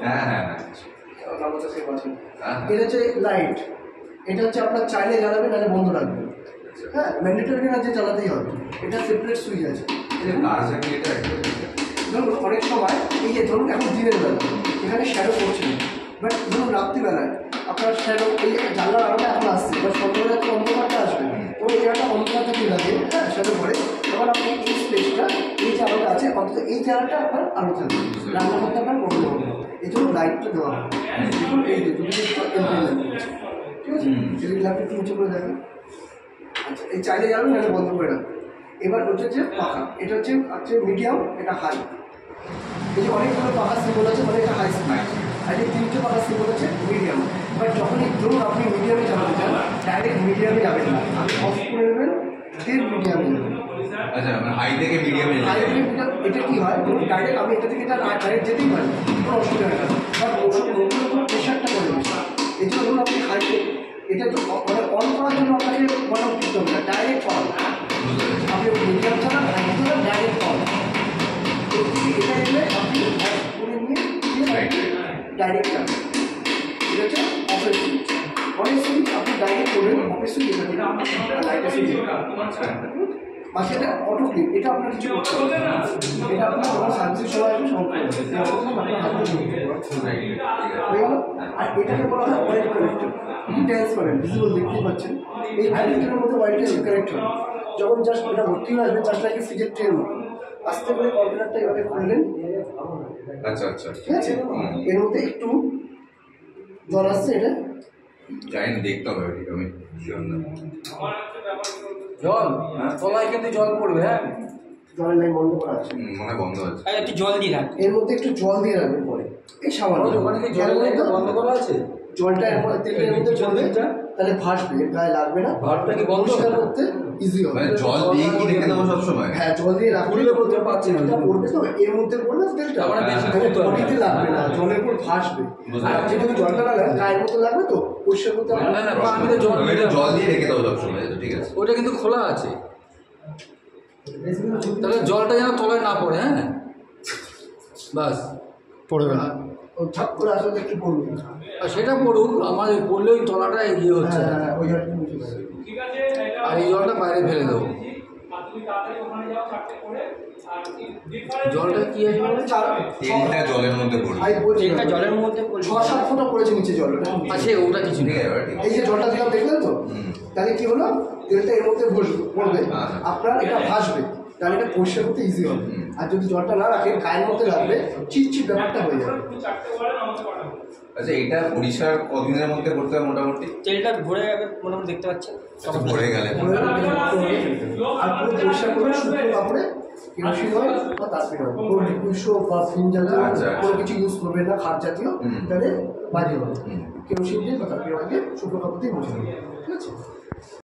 হ্যাঁ হ্যাঁ এটা হচ্ছে লাইট, এটা হচ্ছে আপনার চাইলে জ্বালাবে নাহলে বন্ধ রাখবে। হ্যাঁ, ম্যান্ডেটরি না যে জ্বালাতেই হবে। এটা সেপারেট সুইচ আছে। ধরুন অনেক সময় এই যে ধরুন এখন দিনের বেলা এখানে শ্যাডো পড়ছে না, বাট ধরুন রাত্রিবেলায় আপনার শ্যাডো এই জানলার আলোটা এখন আসছে, বা সন্ধ্যাবেলা তো অন্ধকারটা আসবে, তো এই জায়গাটা অন্ধকার থেকে লাগে, হ্যাঁ শ্যাডো পড়ে, তখন আপনি এই স্পেসটা এই যে আলোটা আছে অন্তত এই জায়গাটা আপনার আলো থাকবে, রান্না করতে আপনার প্রবলেম হবে না। এই জন্য লাইটটা দেওয়া হয়। এই যে দুটো ঠিক আছে, যদি ল্যাপটপ একটু উঁচু করে দেখেন। আচ্ছা, এই চাইলে যাবেন নাহলে বন্ধ করে রাখবেন। এবার হচ্ছে যে পাখা, এটা হচ্ছে মিডিয়াম, এটা হাই। এই যে অনেকগুলো পাখার সিম্বল আছে, মানে এটা হাই স্পিড, আর এই তিনটে পাখার সিম্বল আছে মিডিয়াম। বাট যখনই ধরুন আপনি মিডিয়ামে চালাতে চান, ডাইরেক্ট মিডিয়ামে যাবেন না, আপনি অফ করে নেবেন, ফির মিডিয়ামে যাবেন। আচ্ছা, মানে হাই থেকে মিডিয়ামে হাই থেকে মিডিয়াম, এটা কি হয় ধরুন ডাইরেক্ট আমি এটা থেকে এটা ডাইরেক্ট যেতেই পারি, কোনো অসুবিধা হয় না, বাট ওগুলোর উপর প্রেশারটা করে বেশি। এই জন্য ধরুন আপনি হাইতে এটা তো মানে অন করার জন্য আপনাকে মনে করতে হবে না, ডাইরেক্ট অন। আপনি মিডিয়াম চালান, হাই চালান, ডাইরেক্ট অন। এটা এলে আপনি করে নিয়ে ডাইরেক্ট যাবেন। এটা হচ্ছে অফের সুইচ। অনেক সুইচ আপনি ডাইরেক্ট করবেন, অফের সুইচ এটা দিন, লাইটের সুইচ বাকি এটা অটো ক্লিপ, এটা আপনার কিছু করতে হবে না। এটা আপনার যখন সার্ভিসের সময় আসবে সব আর এটাকে বলা হয় ওয়াইড কানেক্টর, ট্রান্সপারেন্ট ভিজিবল দেখতেই পাচ্ছেন। এই কানেক্টরের মধ্যে ওয়াইডটা কানেক্ট হবে, যখন জাস্ট এটা ভর্তি হয়ে আসবে জাস্ট লাগে ফ্রিজের ট্রেন মতো আস্তে করে কন্টেনারটা এভাবে খুললেন। আচ্ছা আচ্ছা, ঠিক আছে, এর মধ্যে একটু জল আসছে, এটা জানি দেখতে হবে, ঠিক আমি জল তলায় কিন্তু জল পড়বে। হ্যাঁ, জলের লাইন বন্ধ করা আছে, মনে বন্ধ আছে, একটু জল দিয়ে রাখ, এর মধ্যে একটু জল দিয়ে রাখবেন পরে। এই সামান্য ওখানে কি জলের লাইনটা বন্ধ করা আছে, জলটা এরপর তেলের মধ্যে চলবে, তাহলে ভাসবে, এর গায়ে লাগবে না, ভাতটা কি বন্ধ করতে ইজি হবে। মানে জল দিয়ে কি রেখে দেবো সবসময়? হ্যাঁ, জল দিয়ে রাখলে করতে পারছি না, পড়বে তো এর মধ্যে পড়বে তেলটা, বডিতে লাগবে না, জলের উপর ভাসবে। আর আপনি যদি জলটা না লাগান গায়ের মধ্যে লাগবে, তো পরিষ্কার করতে আমি তো জল দিয়ে রেখে দেবো সবসময়, ঠিক আছে। ওটা কিন্তু খোলা আছে, তাহলে জলটা যেন তলায় না পড়ে। হ্যাঁ, বাস পড়বে না, ও ছাপ করে আসলে একটু পড়বে, আর সেটা পড়ুক, আমার পড়লে ওই তলাটা এগিয়ে হচ্ছে, ওই জলটা মুছে যাবে। আর এই জলটা বাইরে ফেলে দেবো। জলটা কি আছে বলে তেলটা জলের মধ্যে পড়বে, তেলটা জলের মধ্যে 6-7 ফোঁটা পড়েছে নিচে জল, আছে, ওটা কিছু নেই। এই যে জলটা দিলাম দেখলেন তো, তাহলে কি হলো, তেলটা এর মধ্যে পড়বে, আপনার এটা ভাসবে, তাহলে এটা পরিষ্কার করতে ইজি হবে। আর যদি জলটা না রাখেন গায়ের মধ্যে লাগবে, চিটচিট ব্যাপারটা হয়ে যাবে। আচ্ছা, এটা পরিষ্কার কদিনের মধ্যে করতে হবে মোটামুটি? তেলটা ভরে যাবে মোটামুটি, দেখতে পাচ্ছেন ভরে গেলে আর পুরো পরিষ্কার করবেন শুকনো কাপড়ে, কেরোসিন অয়েল বা তারপরে কোনো লিকুইড সোপ বা ফিন জাতীয় কোনো কিছু ইউজ করবেন না, খাদ জাতীয়, তাহলে বাজে হবে। কেরোসিন দিয়ে বা তারপরে শুকনো কাপড় দিয়ে মুছে দেবেন, ঠিক আছে।